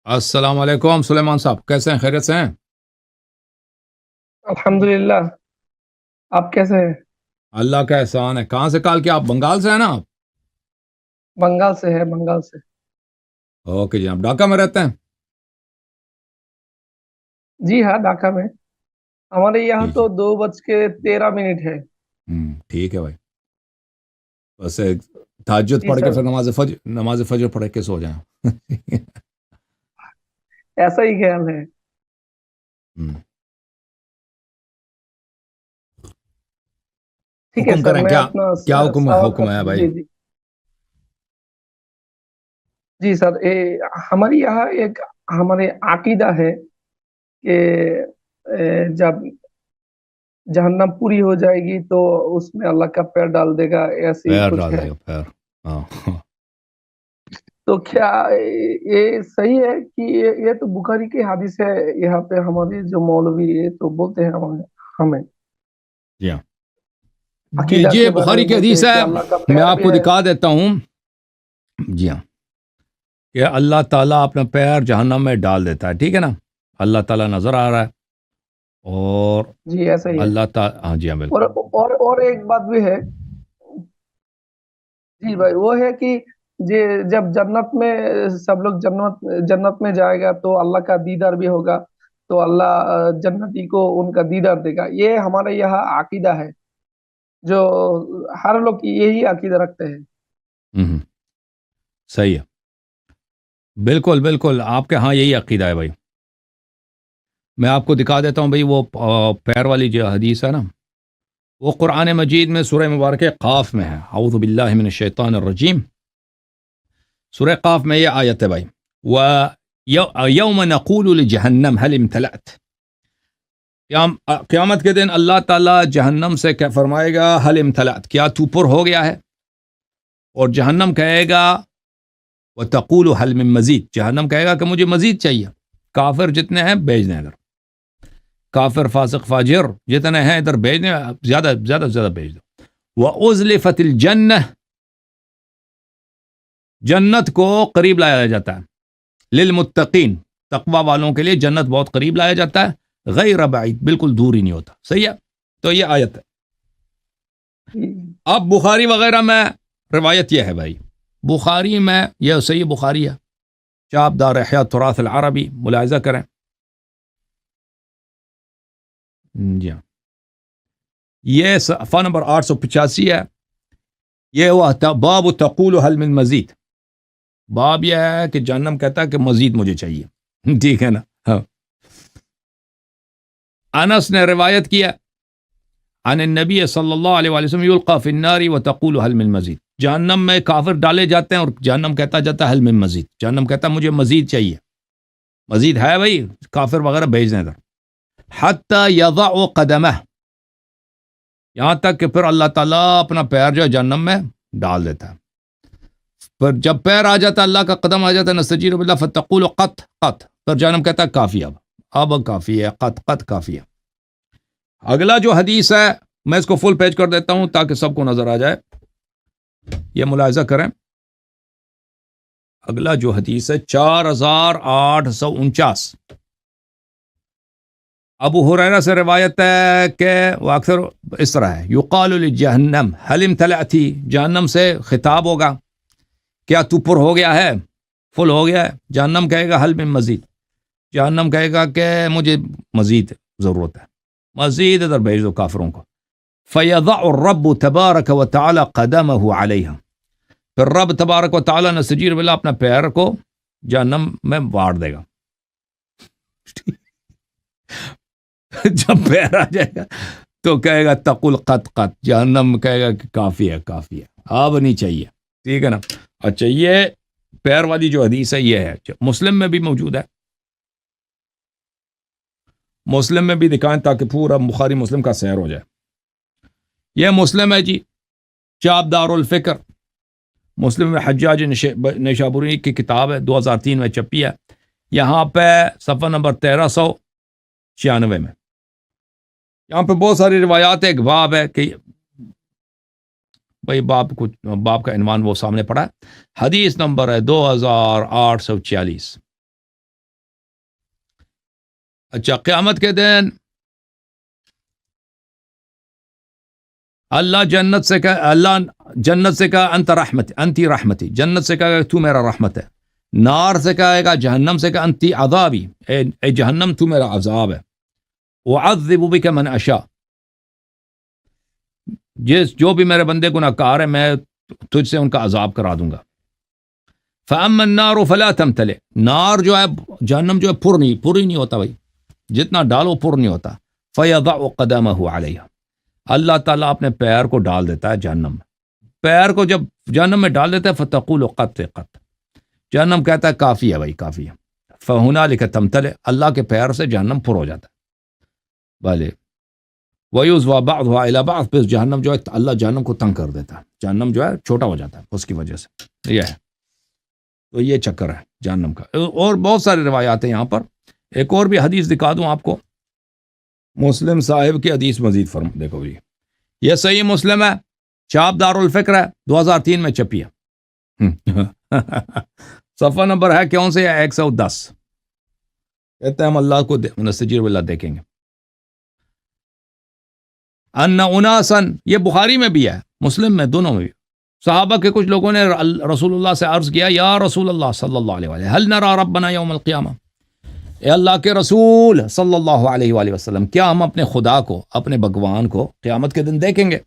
السلام علیکم سلیمان صاحب، کیسے ہیں؟ خیریت سے ہیں؟ الحمدللہ. آپ کیسے ہیں؟ اللہ کا احسان ہے. کہاں سے کال کیا؟ آپ بنگال سے ہیں نا؟ آپ بنگال سے ہے، بنگال سے. اوکے جی. آپ ڈھاکہ میں رہتے ہیں؟ جی ہاں، ڈھاکہ میں. ہمارے یہاں جی جی. تو 2:13 ہے. ٹھیک ہے بھائی. بس تہجد جی پڑھ کے سر، پھر نماز فجر پڑھ کے سو جائیں. ایسا ہی خیال ہے. ہم، ٹھیک ہے حکم سر، کریں میں کیا؟ اپنا کیا حکم ہے؟ سوال حکم ہے کرتا ہوں. بھائی. جی جی. جی سر، ہمارے یہاں ایک ہمارے عقیدہ ہے کہ جب جہنم پوری ہو جائے گی تو اس میں اللہ کا پیر ڈال دے گا، ایسے ہی پیر کچھ ڈال ہے. دے گا پیر. ہاں. تو کیا یہ صحیح ہے کہ یہ تو بخاری کی حدیث ہے؟ یہاں پہ ہمارے جو مولوی یہ تو بولتے ہیں ہمیں جی ہاں. جی عقیدہ جی، کے بارے بخاری میں کی بولتے حدیث ہیں ہے. کہ اللہ کا میں پیر آپ بھی کو ہے. دکھا دیتا ہوں. جی ہاں. کہ اللہ تعالیٰ اپنا پیر جہنم میں ڈال دیتا ہے. ٹھیک ہے نا؟ اللہ تعالیٰ نظر آ رہا ہے. اور جی ایسا ہی ہے. اللہ تعالیٰ، ہاں جی ہاں اور بالکل. اور ایک بات بھی ہے. جی بھائی، وہ ہے کہ جب جنت میں سب لوگ جنت میں جائے گا تو اللہ کا دیدار بھی ہوگا. تو اللہ جنتی کو ان کا دیدار دے گا. یہ ہمارے یہاں عقیدہ ہے، جو ہر لوگ یہی عقیدہ رکھتے ہیں. ہم، صحیح ہے. بالکل بالکل، آپ کے ہاں یہی عقیدہ ہے بھائی. میں آپ کو دکھا دیتا ہوں بھائی. وہ پیر والی جو حدیث ہے نا، وہ قرآن مجید میں سورہ مبارکہ قاف میں ہے. اعوذ باللہ من الشیطان الرجیم. سورہ قاف میں یہ آیت ہے بھائی. وَيَوْمَ نَقُولُ لِجَهَنَّمْ هَلِ امْتَلَأْتِ. قیامت کے دن اللہ تعالیٰ جہنم سے کیا فرمائے گا؟ حل امتلأت، کیا تو پر ہو گیا ہے؟ اور جہنم کہے گا وَتَقُولُ حل من مزید، جہنم کہے گا کہ مجھے مزید چاہیے. کافر جتنے ہیں بھیج دیں ادھر. کافر فاسق فاجر جتنے ہیں ادھر بھیج دیں، زیادہ زیادہ سے زیادہ بھیج دو. وَأُزْلِفَتِ الْجَنَّةِ، جنت کو قریب لایا جاتا ہے. للمتقین، تقوی والوں کے لیے جنت بہت قریب لایا جاتا ہے. غیر بعید، بالکل دور ہی نہیں ہوتا. صحیح ہے. تو یہ آیت ہے. اب بخاری وغیرہ میں روایت یہ ہے بھائی. بخاری میں یہ صحیح بخاری ہے. چاپ دار احیاء تراث العربی ملاحظہ کریں. جی ہاں. یہ صفحہ نمبر 885 ہے. یہ وہ باب تقول حل من مزید. باب یہ ہے کہ جہنم کہتا ہے کہ مزید مجھے چاہیے. ٹھیک ہے نا؟ ہاں. انس نے روایت کیا عن النبی صلی اللہ علیہ وسلم یلقى فی النار وتقول حل من مزید. جہنم میں کافر ڈالے جاتے ہیں اور جہنم کہتا جاتا ہے حل من مزید. جہنم کہتا ہے مجھے مزید چاہیے. مزید ہے بھائی، کافر وغیرہ بھیج دیں ادھر. حتی یضع قدمہ، یہاں تک کہ پھر اللہ تعالیٰ اپنا پیر جو ہے جہنم میں ڈال دیتا ہے. پھر جب پیر آ جاتا ہے، اللہ کا قدم آ جاتا ہے، نستجیر باللہ فتقول قط قط، پھر جہنم کہتا ہے کافی، اب کافی ہے، قط قط کافی ہے. اگلا جو حدیث ہے میں اس کو فل پیج کر دیتا ہوں تاکہ سب کو نظر آ جائے. یہ ملاحظہ کریں. اگلا جو حدیث ہے 4849. ابو ہریرہ سے روایت ہے کہ وہ اکثر اس طرح ہے. یقال لجہنم حل امتلأت، جہنم سے خطاب ہوگا کیا تو پر ہو گیا ہے، فل ہو گیا ہے؟ جہنم کہے گا حل من مزید. جہنم کہے گا کہ مجھے مزید ضرورت ہے، مزید ادھر بھیج دو کافروں کو. فیضع الرب تبارک و تعالی قدمہ علیہ، پھر رب تبارک و تعالی نستجیر باللہ اپنا پیر کو جہنم میں واڑ دے گا. جب پیر آ جائے گا تو کہے گا تقل قط قط، جہنم کہے گا کہ کافی ہے کافی ہے، اب نہیں چاہیے. ٹھیک ہے نا؟ اچھا، یہ پیر والی جو حدیث ہے یہ ہے. مسلم میں بھی موجود ہے. مسلم میں بھی دکھائیں تاکہ پورا بخاری مسلم کا سیر ہو جائے. یہ مسلم ہے جی، چاپ دار الفکر. مسلم میں حجاج نیشابوری کی کتاب ہے، 2003 میں چھپی ہے. یہاں پہ صفحہ نمبر 1396 میں یہاں پہ بہت ساری روایات. ایک باب ہے کہ بھائی باب کا عنوان وہ سامنے پڑا ہے. حدیث نمبر ہے 2846. اچھا قیامت کے دن اللہ جنت سے کہا انت رحمتی انتی رحمتی، جنت سے کہے گا تو میرا رحمت ہے، نار سے کہے گا جہنم سے کہا انتی عذابی، اے جہنم تو میرا عذاب ہے، اعذب بک من اشاء، جو بھی میرے بندے گناہ کار ہے میں تجھ سے ان کا عذاب کرا دوں گا۔ فاما النار فلا تمتلئ، نار جو ہے جہنم جو ہے پر ہی نہیں ہوتا بھائی، جتنا ڈالو پر نہیں ہوتا۔ فیضع قدمہ علیہ، اللہ تعالیٰ اپنے پیر کو ڈال دیتا ہے جہنم میں، پیر کو جب جہنم میں ڈال دیتا ہے فتقول قط قط، جہنم کہتا ہے کافی ہے بھائی کافی ہے، فہنالک تمتلئ، اللہ کے پیر سے جہنم پر ہو جاتا ہے بھلے، ویضع بعضها الی بعض، پھر جہنم جو ہے اللہ جہنم کو تنگ کر دیتا ہے، جہنم جو ہے چھوٹا ہو جاتا ہے اس کی وجہ سے، یہ ہے تو یہ چکر ہے جہنم کا۔ اور بہت سارے روایات ہیں یہاں پر، ایک اور بھی حدیث دکھا دوں آپ کو، مسلم صاحب کی حدیث مزید دیکھو جی، یہ صحیح مسلم ہے، چھاپ دار الفکر ہے، 2003 میں چھپی ہے، صفحہ نمبر ہے کون سے ہے 110، کہتے ہیں ہم اللہ کو نستجیر باللہ دیکھیں گے۔ ان اناسن، یہ بخاری میں بھی ہے مسلم میں دونوں میں بھی، صحابہ کے کچھ لوگوں نے رسول اللہ سے عرض کیا یا رسول اللہ صلی اللہ علیہ وآلہ هل نرى ربنا یوم القیامہ، اے اللہ کے رسول صلی اللہ علیہ وآلہ وسلم کیا ہم اپنے خدا کو، اپنے بھگوان کو قیامت کے دن دیکھیں گے؟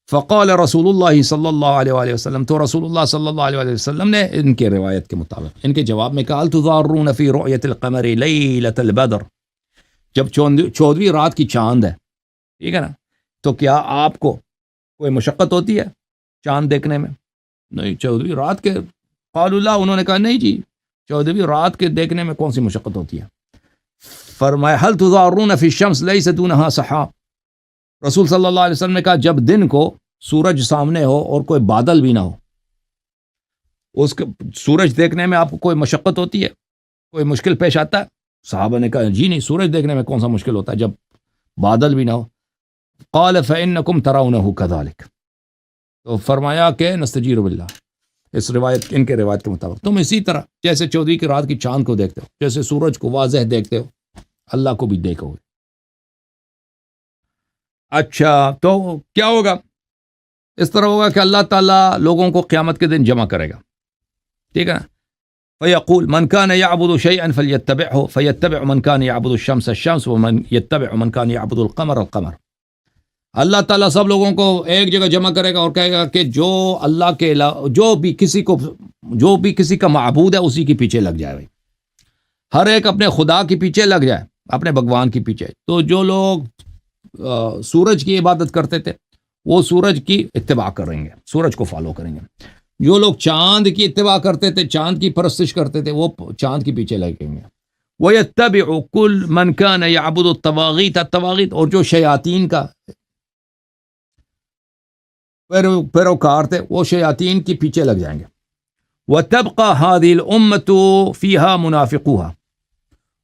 فقال رسول اللہ صلی اللہ علیہ وآلہ وسلم، تو رسول اللہ صلی اللہ علیہ وآلہ وسلم نے ان کے روایت کے مطابق ان کے جواب میں کہا، هل تضارون فی رؤیت القمر لیلۃ البدر، جب 14ویں رات کی چاند ہے، ٹھیک ہے نا، تو کیا آپ کو کوئی مشقت ہوتی ہے چاند دیکھنے میں؟ نہیں، 14ویں رات کے، قالوا لا، انہوں نے کہا نہیں جی 14ویں رات کے دیکھنے میں کون سی مشقت ہوتی ہے؟ فرمایا هل تضارون فی الشمس لیس دونها سحاب، رسول صلی اللہ علیہ وسلم نے کہا جب دن کو سورج سامنے ہو اور کوئی بادل بھی نہ ہو، اس کے سورج دیکھنے میں آپ کو کوئی مشقت ہوتی ہے، کوئی مشکل پیش آتا ہے؟ صحابہ نے کہا جی نہیں، سورج دیکھنے میں کون سا مشکل ہوتا ہے جب بادل بھی نہ ہو؟ قال فإنکم ترونه كذلك، تو فرمایا کہ نستجیر باللہ، اس روایت ان کے روایت کے مطابق تم اسی طرح جیسے 14ویں کی رات کی چاند کو دیکھتے ہو، جیسے سورج کو واضح دیکھتے ہو، اللہ کو بھی دیکھو گے۔ اچھا تو کیا ہوگا؟ اس طرح ہوگا کہ اللہ تعالیٰ لوگوں کو قیامت کے دن جمع کرے گا، ٹھیک ہے نا، فیقول من کان یعبد شیئا فلیتبعہ فیتبع من کان یعبد الشمس الشمس ومن یتبع من کان یعبد القمر القمر، اللہ تعالیٰ سب لوگوں کو ایک جگہ جمع کرے گا اور کہے گا کہ جو اللہ کے علاوہ جو بھی کسی کا معبود ہے اسی کے پیچھے لگ جائے بھائی، ہر ایک اپنے خدا کے پیچھے لگ جائے، اپنے بھگوان کے پیچھے۔ تو جو لوگ سورج کی عبادت کرتے تھے وہ سورج کی اتباع کریں گے، سورج کو فالو کریں گے، جو لوگ چاند کی اتباع کرتے تھے، چاند کی پرستش کرتے تھے، وہ چاند کے پیچھے لگیں گے۔ وَيَتَّبِعُ كُلُّ مَنْ كَانَ يَعْبُدُ الطَّوَاغِيتَ الطواغیت، اور جو شیاطین کا پیروکار تھے وہ شیاطین کے پیچھے لگ جائیں گے۔ وَتَبْقَى هَذِهِ الْأُمَّةُ فِيهَا مُنَافِقُوهَا،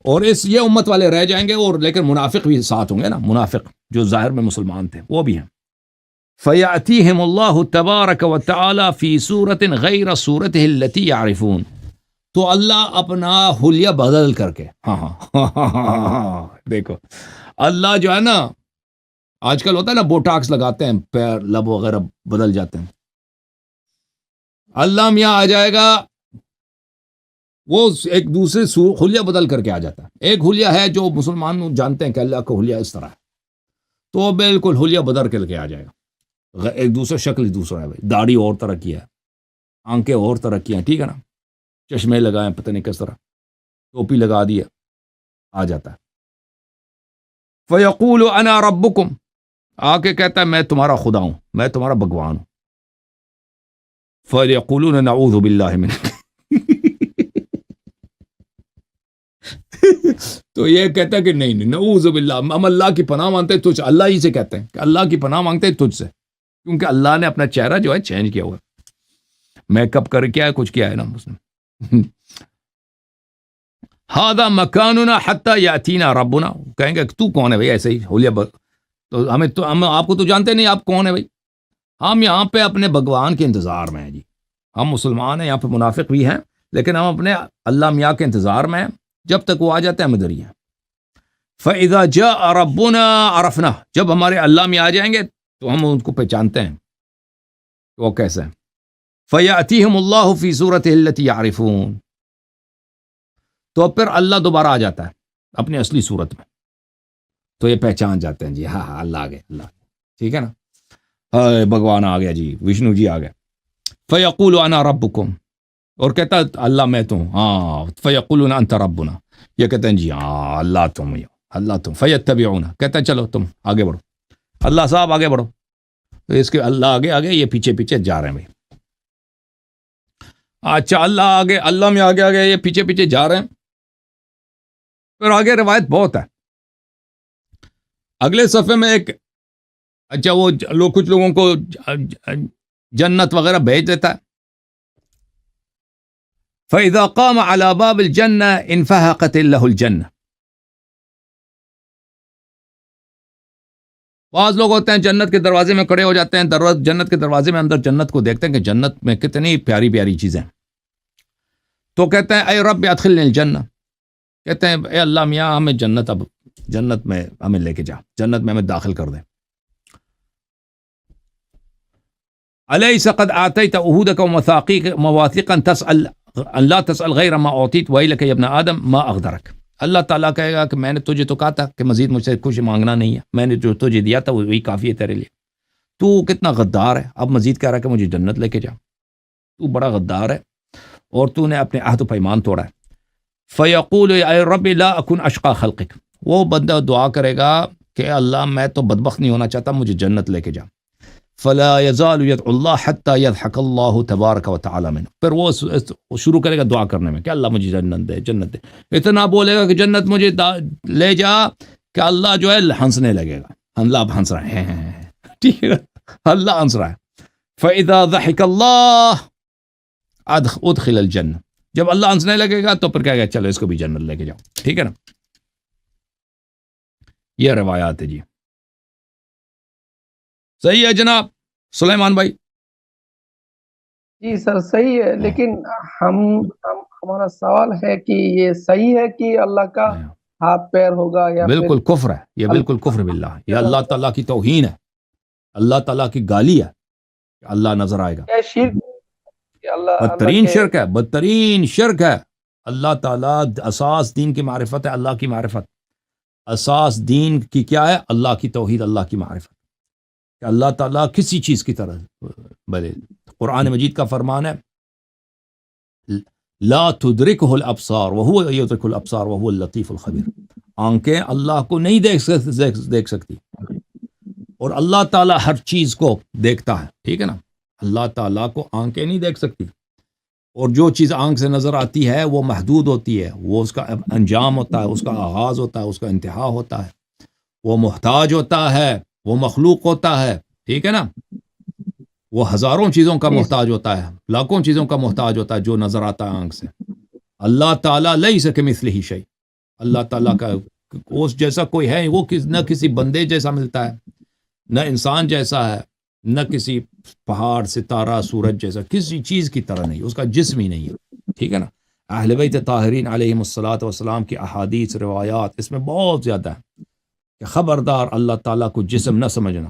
اور یہ امت والے رہ جائیں گے، اور لیکن منافق بھی ساتھ ہوں گے نا، منافق جو ظاہر میں مسلمان تھے وہ بھی ہیں۔ فَيَأْتِيهِمُ اللَّهُ تَبَارَكَ وَتَعَالَى فِي صُورَةٍ غَيْرَ صُورَتِهِ الَّتِي يَعْرِفُونَ، تو اللہ اپنا حلیہ بدل کر کے، دیکھو اللہ جو ہے نا، آج کل ہوتا ہے نا بوٹاکس لگاتے ہیں، پیر لب وغیرہ بدل جاتے ہیں، اللہ میاں آ جائے گا، وہ ایک دوسرے حلیہ بدل کر کے آ جاتا ہے۔ ایک حلیہ ہے جو مسلمان جانتے ہیں کہ اللہ کا حلیہ اس طرح ہے، تو بالکل حلیہ بدل کر کے آ جائے گا، ایک دوسرا شکل دوسرا ہے بھائی، داڑھی اور طرح کی ہے، آنکھیں اور طرح کی ہیں، ٹھیک ہے نا، چشمے لگائیں پتہ نہیں کس طرح، ٹوپی لگا دی ہے، آ جاتا ہے۔ فَيَقُولُ أَنَا رَبُّكُمْ، آ کے کہتا ہے میں تمہارا خدا ہوں، میں تمہارا بھگوان ہوں۔ فَيَقُولُونَ نَعُوذُ بِاللَّهِ مِنْكَ، تو یہ کہتا ہے کہ نہیں نعوذ باللہ، ہم اللہ کی پناہ مانگتے تجھ، اللہ ہی سے کہتے ہیں کہ اللہ کی پناہ مانگتے تجھ سے، کیونکہ اللہ نے اپنا چہرہ جو ہے چینج کیا ہوا، میک اپ کر کیا ہے، کچھ کیا ہے نا اس نے۔ ہذا مکاننا حتی یاتینا ربنا، کہیں گے تو کون ہے بھائی ایسے ہی حلیہ تو ہم آپ کو تو جانتے نہیں آپ کون ہے بھائی، ہم یہاں پہ اپنے بھگوان کے انتظار میں ہیں جی، ہم مسلمان ہیں، یہاں پہ منافق بھی ہیں، لیکن ہم اپنے اللہ میاں کے انتظار میں ہیں، جب تک وہ آ جاتے ہیں ہم ادھر ہی ہیں۔ فَإِذَا جَاءَ رَبُّنَا عَرَفْنَا، جب ہمارے اللہ میں آ جائیں گے تو ہم ان کو پہچانتے ہیں وہ کیسے ہیں. فَيَأْتِيهِمُ اللَّهُ فِي صُورَتِهِ الَّتِي يَعْرِفُونَ، تو پھر اللہ دوبارہ آ جاتا ہے اپنی اصلی صورت میں، تو یہ پہچان جاتے ہیں جی ہاں ہاں اللہ آ گئے، اللہ ٹھیک ہے نا، ہائے بھگوان آ گیا جی، وشنو جی آ گئے. فَيَقُولُ أَنَا رَبُّكُمْ، اور کہتا ہے اللہ میں تو ہوں، ہاں. فَيَقُولُونَ أَنْتَ رَبُّنَا، یہ کہتے ہیں جی ہاں اللہ تم ہی ہو، اللہ تم. فَيَتَّبِعُونَ، کہتے ہیں چلو تم آگے بڑھو، اللہ صاحب آگے بڑھو. تو اس کے اللہ آگے آگے، یہ پیچھے پیچھے جا رہے ہیں بھائی. اچھا اللہ آگے، اللہ میں آگے آگے، یہ پیچھے پیچھے جا رہے ہیں. پھر آگے روایت بہت ہے. اگلے صفحے میں ایک، اچھا وہ لوگ کچھ لوگوں کو جنت وغیرہ بھیج دیتا ہے. فَإِذَا قَامَ عَلَى بَابِ الْجَنَّةِ انْفَحَقَتْ لَهُ الْجَنَّةُ. بعض لوگ ہوتے ہیں جنت کے دروازے میں کھڑے ہو جاتے ہیں، جنت کے دروازے میں اندر جنت کو دیکھتے ہیں کہ جنت میں کتنی پیاری پیاری چیزیں، تو کہتے ہیں اے رب ادخلنی الجنہ، کہتے ہیں اے اللہ میاں ہمیں جنت، اب جنت میں ہمیں لے کے جا، جنت میں ہمیں داخل کر دیں. الیس قد آتیت عہودک ومواثیقا تسأل ان لا تسأل غیر ما اعطیت ویلک یا ابن آدم ما اغدرک. اللہ تعالیٰ کہے گا کہ میں نے تجھے تو کہا تھا کہ مزید مجھ سے کچھ مانگنا نہیں ہے، میں نے جو تجھے دیا تھا وہی کافی ہے تیرے لیے. تو کتنا غدار ہے، اب مزید کہہ رہا ہے کہ مجھے جنت لے کے جا. تو بڑا غدار ہے اور تو نے اپنے عہد و پیمان توڑا ہے. فیقول اے رب لا اکن اشقا خلقک، وہ بندہ دعا کرے گا کہ اللہ میں تو بدبخت نہیں ہونا چاہتا، مجھے جنت لے کے جا. فلا يزال يدعو الله حتى يضحك الله تبارك وتعالى منه، پھر وہ شروع کرے گا دعا کرنے میں کہ اللہ مجھے جنت دے، جنت دے. اتنا بولے گا کہ جنت مجھے لے جا کہ اللہ جو ہے ہنسنے لگے گا. اللہ اب ہنس رہا ہے، ٹھیک ہے، اللہ ہنس رہا ہے. فاذا ضحك الله ادخل الجنہ، جب اللہ ہنسنے لگے گا تو پھر کہے گا چلو اس کو بھی جنت لے کے جاؤ. ٹھیک ہے نا. یہ روایات ہے جی. صحیح ہے جناب سلیمان بھائی؟ جی سر صحیح ہے، لیکن ہمارا سوال ہے کہ یہ صحیح ہے کہ اللہ کا ہاتھ پیر ہوگا یا بالکل کفر ہے یہ، بالکل کفر باللہ، یہ اللہ تعالیٰ کی توہین ہے، اللہ تعالیٰ کی گالی ہے کہ اللہ نظر آئے گا. شرک کہ اللہ بدترین شرک ہے، بدترین شرک ہے. اللہ تعالیٰ اساس دین کی معرفت ہے، اللہ کی معرفت. اساس دین کی کیا ہے؟ اللہ کی توحید، اللہ کی معرفت، کہ اللہ تعالیٰ کسی چیز کی طرح بلے. قرآن مجید کا فرمان ہے لا تدرکہ الابصار وہو یدرک الابصار وہو اللطیف الخبیر. آنکھیں اللہ کو نہیں دیکھ سکتی، اور اللہ تعالیٰ ہر چیز کو دیکھتا ہے. ٹھیک ہے نا. اللہ تعالیٰ کو آنکھیں نہیں دیکھ سکتی، اور جو چیز آنکھ سے نظر آتی ہے وہ محدود ہوتی ہے، وہ اس کا انجام ہوتا ہے، اس کا آغاز ہوتا ہے، اس کا انتہا ہوتا ہے. وہ محتاج ہوتا ہے، وہ مخلوق ہوتا ہے. ٹھیک ہے نا. وہ ہزاروں چیزوں کا محتاج ہوتا ہے، لاکھوں چیزوں کا محتاج ہوتا ہے جو نظر آتا ہے آنکھ سے. اللہ تعالیٰ لیس کمثلہ شیء، اللہ تعالیٰ کا اس جیسا کوئی ہے وہ نہ کسی بندے جیسا ملتا ہے، نہ انسان جیسا ہے، نہ کسی پہاڑ ستارہ سورج جیسا، کسی چیز کی طرح نہیں، اس کا جسم ہی نہیں ہے. ٹھیک ہے نا. اہل بیت طاہرین علیہم الصلاۃ والسلام کی احادیث روایات اس میں بہت زیادہ ہے کہ خبردار اللہ تعالیٰ کو جسم نہ سمجھنا.